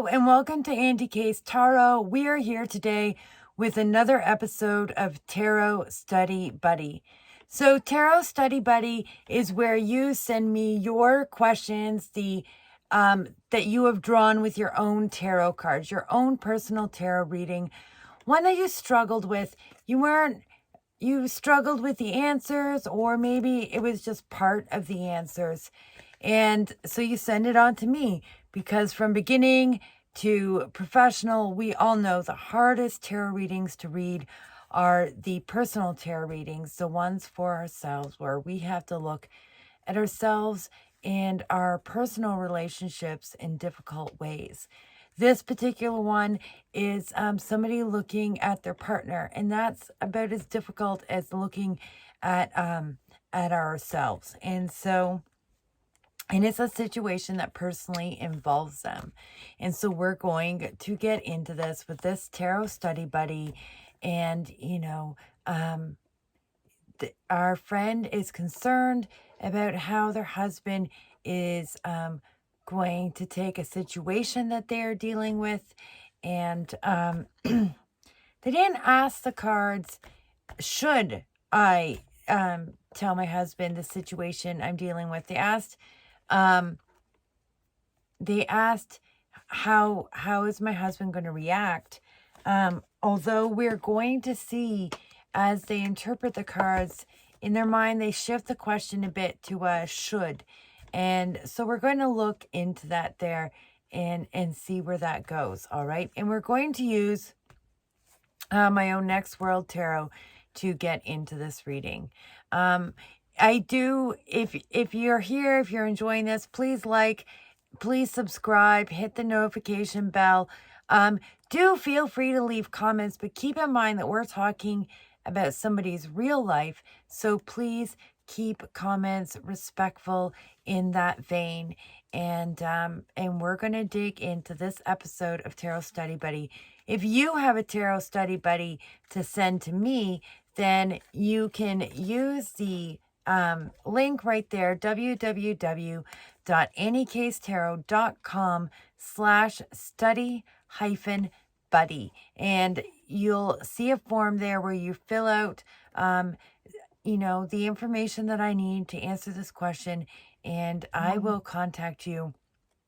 Hello and welcome to Andy Case Tarot. We are here today with another episode of Tarot Study Buddy. So Tarot Study Buddy is where you send me your questions, that you have drawn with your own tarot cards, your own personal tarot reading, one that you struggled with. You struggled with the answers, or maybe it was just part of the answers. And so you send it on to me, because from beginning to professional, we all know the hardest tarot readings to read are the personal tarot readings, the ones for ourselves, where we have to look at ourselves and our personal relationships in difficult ways. This particular one is somebody looking at their partner, and that's about as difficult as looking at ourselves. And it's a situation that personally involves them. And so we're going to get into this with this Tarot Study Buddy. And, our friend is concerned about how their husband is going to take a situation that they're dealing with. And they didn't ask the cards, should I tell my husband the situation I'm dealing with? They asked how is my husband going to react? Although we're going to see, as they interpret the cards in their mind, they shift the question a bit to a should. And so we're going to look into that there and see where that goes. All right. And we're going to use my own Next World Tarot to get into this reading. If you're here, if you're enjoying this, please subscribe, hit the notification bell. Do feel free to leave comments, but keep in mind that we're talking about somebody's real life. So please keep comments respectful in that vein. And we're going to dig into this episode of Tarot Study Buddy. If you have a Tarot Study Buddy to send to me, then you can use the link right there, www.anycasetarot.com/study-buddy. And you'll see a form there where you fill out, the information that I need to answer this question. And I will contact you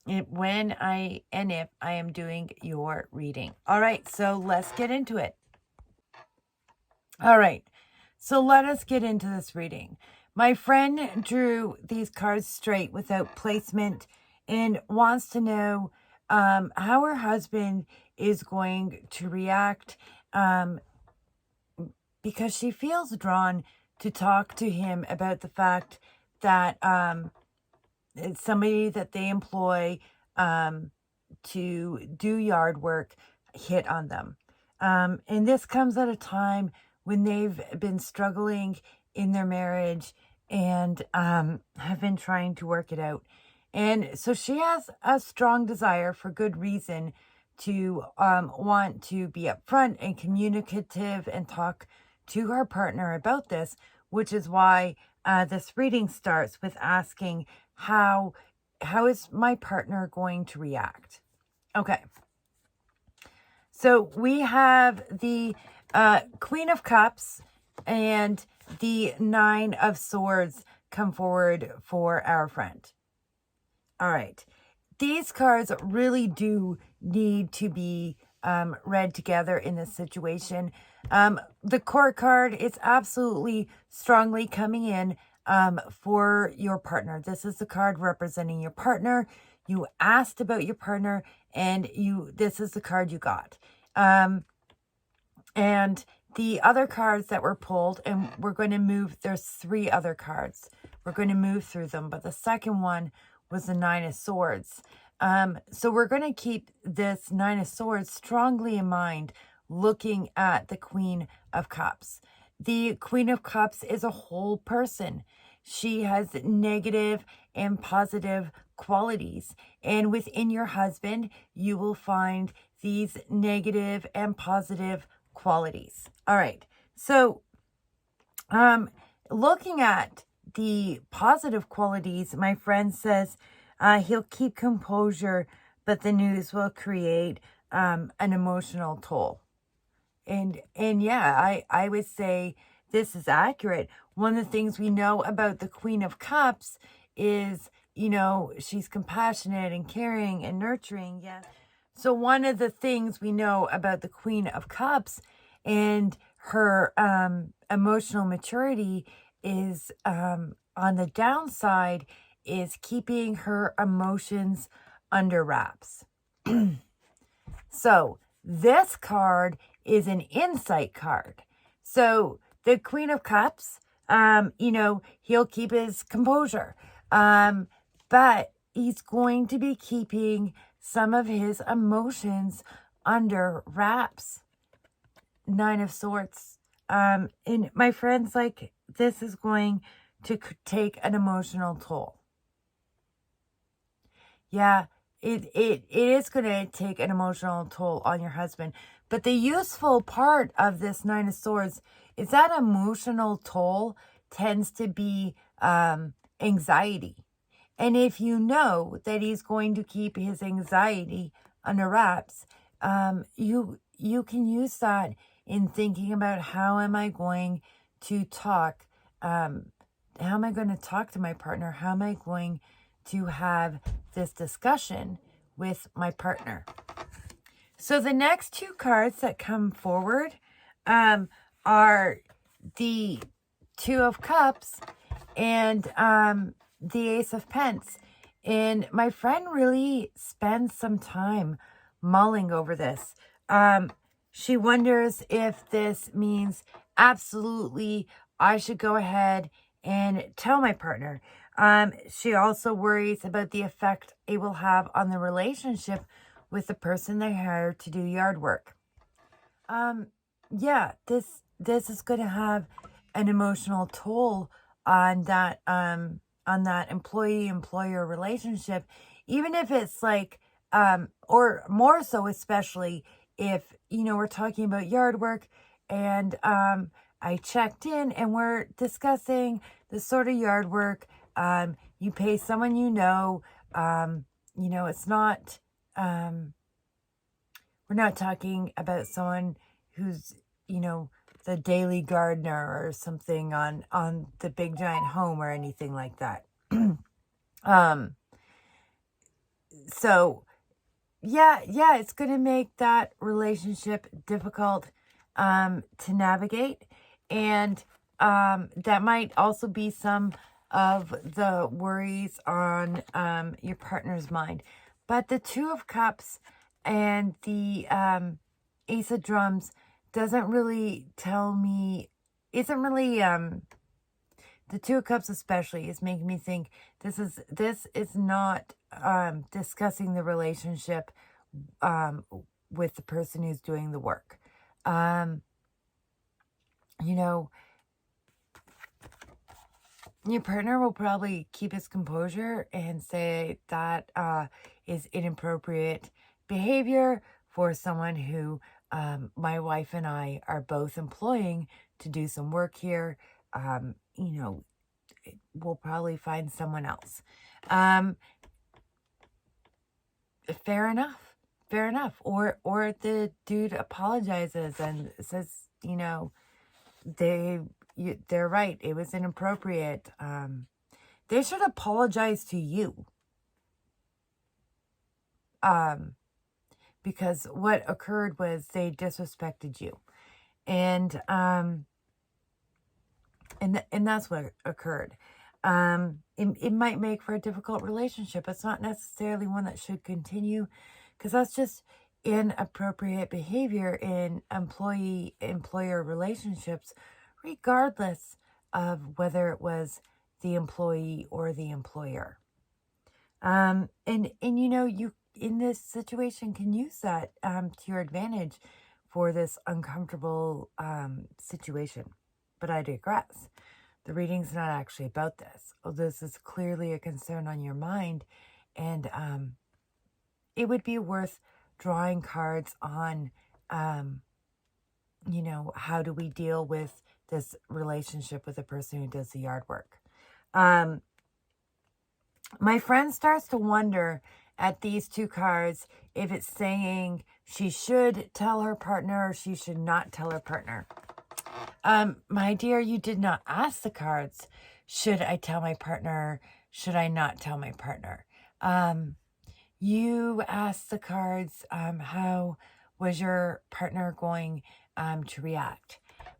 when if I am doing your reading. All right, so let's get into it. All right, so let us get into this reading. My friend drew these cards straight without placement and wants to know how her husband is going to react, because she feels drawn to talk to him about the fact that it's somebody that they employ to do yard work hit on them. And this comes at a time when they've been struggling in their marriage and have been trying to work it out. And so she has a strong desire, for good reason, to want to be upfront and communicative and talk to her partner about this, which is why this reading starts with asking, how is my partner going to react? Okay. So we have the Queen of Cups and the Nine of Swords come forward for our friend. All right. These cards really do need to be read together in this situation. The Court card is absolutely strongly coming in for your partner. This is the card representing your partner. You asked about your partner, and this is the card you got. And the other cards that were pulled, and we're going to move, there's 3 other cards. We're going to move through them, but the second one was the Nine of Swords. So we're going to keep this Nine of Swords strongly in mind, looking at the Queen of Cups. The Queen of Cups is a whole person. She has negative and positive qualities. And within your husband, you will find these negative and positive qualities. All right. So, looking at the positive qualities, my friend says he'll keep composure, but the news will create an emotional toll. And yeah, I would say this is accurate. One of the things we know about the Queen of Cups is, she's compassionate and caring and nurturing. Yeah. So one of the things we know about the Queen of Cups and her emotional maturity is, on the downside, is keeping her emotions under wraps. So this card is an insight card. So the Queen of Cups, he'll keep his composure. But he's going to be keeping some of his emotions under wraps. Nine of Swords. And my friends, like, this is going to take an emotional toll. Yeah, it is going to take an emotional toll on your husband. But the useful part of this Nine of Swords is that emotional toll tends to be anxiety. And if you know that he's going to keep his anxiety under wraps, you can use that in thinking about how am I going to talk, how am I going to talk to my partner? How am I going to have this discussion with my partner? So the next two cards that come forward are the Two of Cups and the Ace of Pence. And my friend really spends some time mulling over this. She wonders if this means absolutely I should go ahead and tell my partner. She also worries about the effect it will have on the relationship with the person they hired to do yard work. Yeah, this is going to have an emotional toll on that employee-employer relationship, even if it's like, or more so, especially if, we're talking about yard work and I checked in and we're discussing the sort of yard work. You pay someone it's not, we're not talking about someone who's, the daily gardener or something on the big giant home or anything like that. So yeah, it's going to make that relationship difficult to navigate. And that might also be some of the worries on your partner's mind. But the Two of Cups and the Ace of Drums doesn't really tell me, isn't really, the Two of Cups especially is making me think this is not discussing the relationship with the person who's doing the work. Your partner will probably keep his composure and say that is inappropriate behavior for someone who my wife and I are both employing to do some work here. We'll probably find someone else. Fair enough. Or the dude apologizes and says, they're right. It was inappropriate. They should apologize to you. Because what occurred was they disrespected you. And that's what occurred. It might make for a difficult relationship. It's not necessarily one that should continue, because that's just inappropriate behavior in employee-employer relationships, regardless of whether it was the employee or the employer. And you in this situation can use that to your advantage for this uncomfortable situation. But I digress. The reading's not actually about this. This is clearly a concern on your mind, and it would be worth drawing cards on, how do we deal with this relationship with the person who does the yard work. My friend starts to wonder at these two cards if it's saying she should tell her partner or she should not tell her partner. My dear, you did not ask the cards, should I tell my partner? Should I not tell my partner? You asked the cards, how was your partner going to react?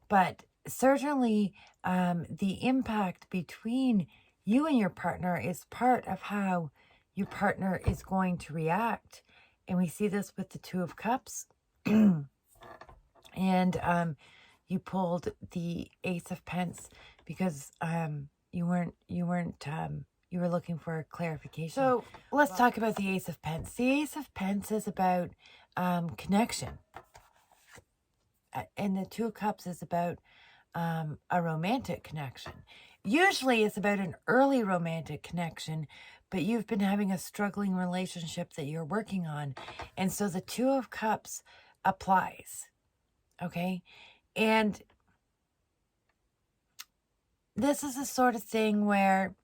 But certainly the impact between you and your partner is part of how your partner is going to react. And we see this with the Two of Cups. And you pulled the Ace of Pence because you were looking for clarification. So let's talk about the Ace of Pence. The Ace of Pence is about connection. And the Two of Cups is about a romantic connection. Usually it's about an early romantic connection, but you've been having a struggling relationship that you're working on. And so the Two of Cups applies. Okay? And this is the sort of thing where,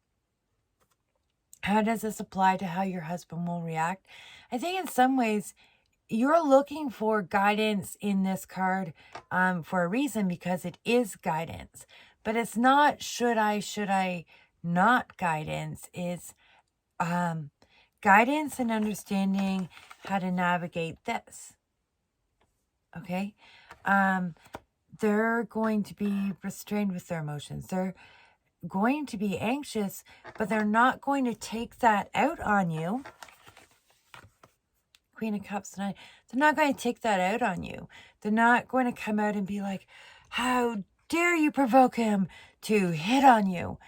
how does this apply to how your husband will react? I think in some ways, you're looking for guidance in this card for a reason, because it is guidance. But it's not should I not guidance. It's guidance and understanding how to navigate this. Okay? They're going to be restrained with their emotions. They're going to be anxious, but they're not going to take that out on you. Queen of Cups tonight. They're not going to take that out on you. They're not going to come out and be like, how dare you provoke him to hit on you?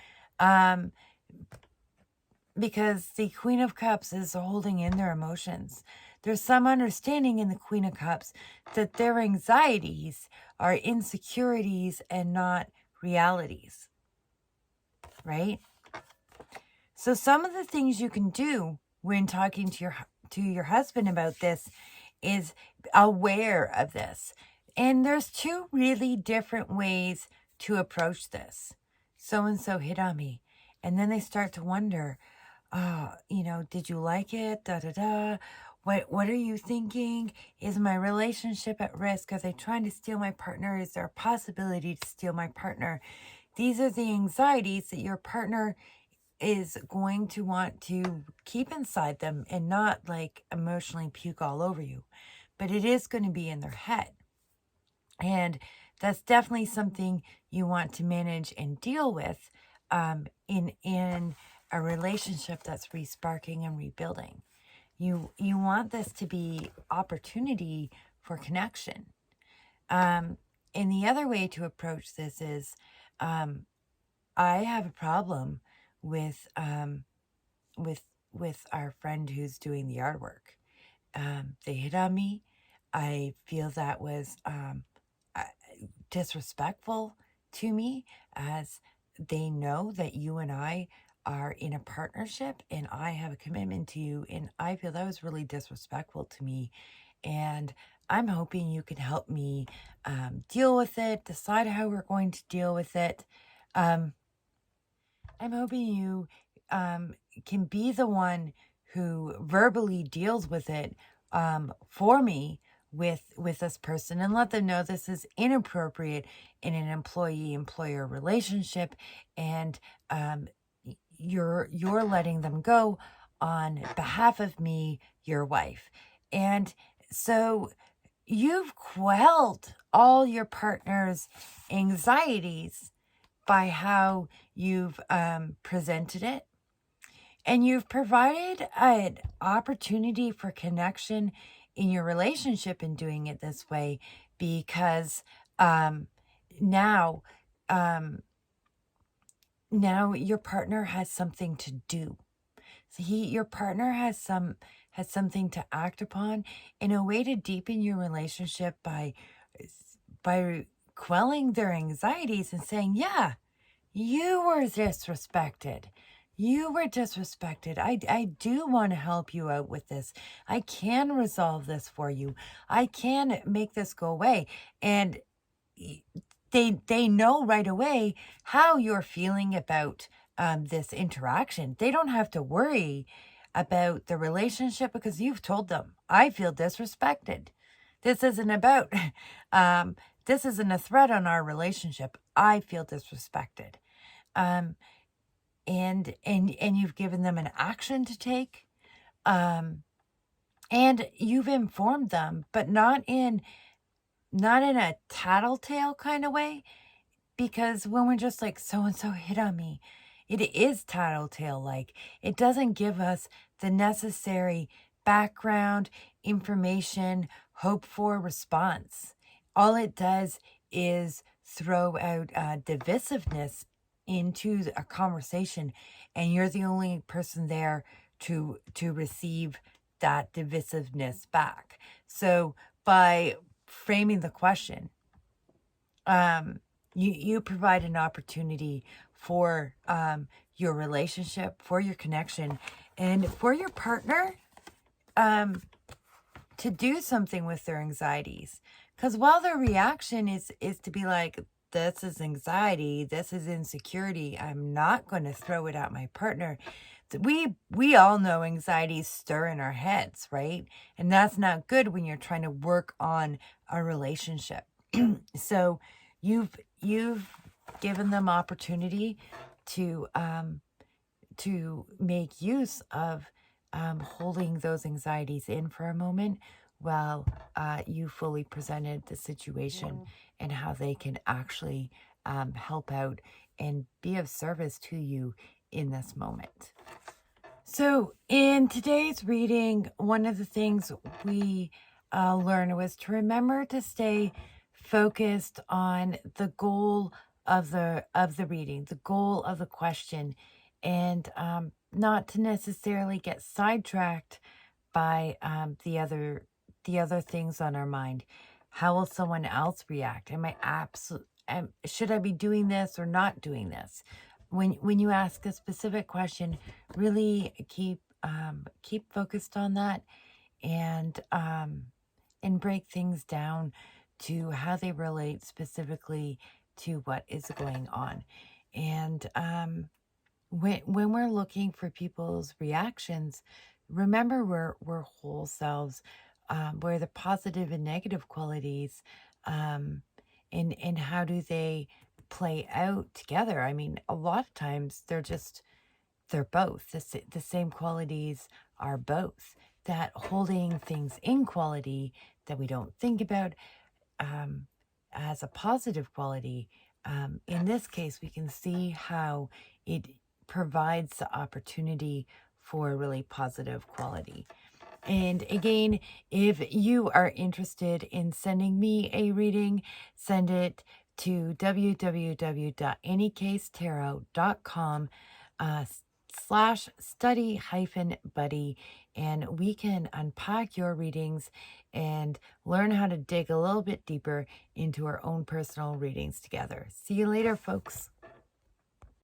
Because the Queen of Cups is holding in their emotions. There's some understanding in the Queen of Cups that their anxieties are insecurities and not realities. Right? So some of the things you can do when talking to your husband about this is aware of this. And there's two really different ways to approach this. So-and-so hit on me. And then they start to wonder, did you like it? Da-da-da. What are you thinking? Is my relationship at risk? Are they trying to steal my partner? Is there a possibility to steal my partner? These are the anxieties that your partner is going to want to keep inside them and not like emotionally puke all over you. But it is going to be in their head. And that's definitely something you want to manage and deal with in a relationship that's resparking and rebuilding. You want this to be opportunity for connection. And the other way to approach this is, I have a problem with our friend who's doing the artwork. They hit on me. I feel that was disrespectful to me, as they know that you and I are in a partnership and I have a commitment to you, and I feel that was really disrespectful to me. And I'm hoping you can help me deal with it, decide how we're going to deal with it. I'm hoping you can be the one who verbally deals with it for me with this person, and let them know this is inappropriate in an employee-employer relationship, and you're letting them go on behalf of me, your wife. And so you've quelled all your partner's anxieties by how you've presented it. And you've provided an opportunity for connection in your relationship in doing it this way, because now your partner has something to do. So your partner has something to act upon, in a way to deepen your relationship by quelling their anxieties and saying, yeah, you were disrespected. You were disrespected. I do want to help you out with this. I can resolve this for you. I can make this go away. And they know right away how you're feeling about this interaction. They don't have to worry about the relationship because you've told them, I feel disrespected. This isn't about, this isn't a threat on our relationship. I feel disrespected. Um, and you've given them an action to take. Um, and you've informed them, but not in a tattletale kind of way, because when we're just like, so and so hit on me, it is tattletale like. It doesn't give us the necessary background, information, hope for response. All it does is throw out divisiveness into a conversation, and you're the only person there to receive that divisiveness back. So by framing the question, you provide an opportunity for your relationship, for your connection, and for your partner to do something with their anxieties. Because while their reaction is to be like, this is anxiety, this is insecurity, I'm not going to throw it at my partner. We all know anxieties stir in our heads, right? And that's not good when you're trying to work on a relationship. So you've given them opportunity to make use of holding those anxieties in for a moment while you fully presented the situation and how they can actually help out and be of service to you in this moment. So in today's reading, one of the things we learned was to remember to stay focused on the goal of the reading, the goal of the question, and not to necessarily get sidetracked by the other things on our mind. How will someone else react? Should I be doing this or not doing this? When you ask a specific question, really keep focused on that, and break things down to how they relate specifically to what is going on. And when we're looking for people's reactions, remember we're whole selves, where the positive and negative qualities, and how do they play out together. I mean, a lot of times they're both the same qualities are both. That holding things in quality that we don't think about as a positive quality, in this case, we can see how it provides the opportunity for a really positive quality. And again, if you are interested in sending me a reading, send it to www.anycasetarot.com /study-buddy, and we can unpack your readings and learn how to dig a little bit deeper into our own personal readings together. See you later, folks.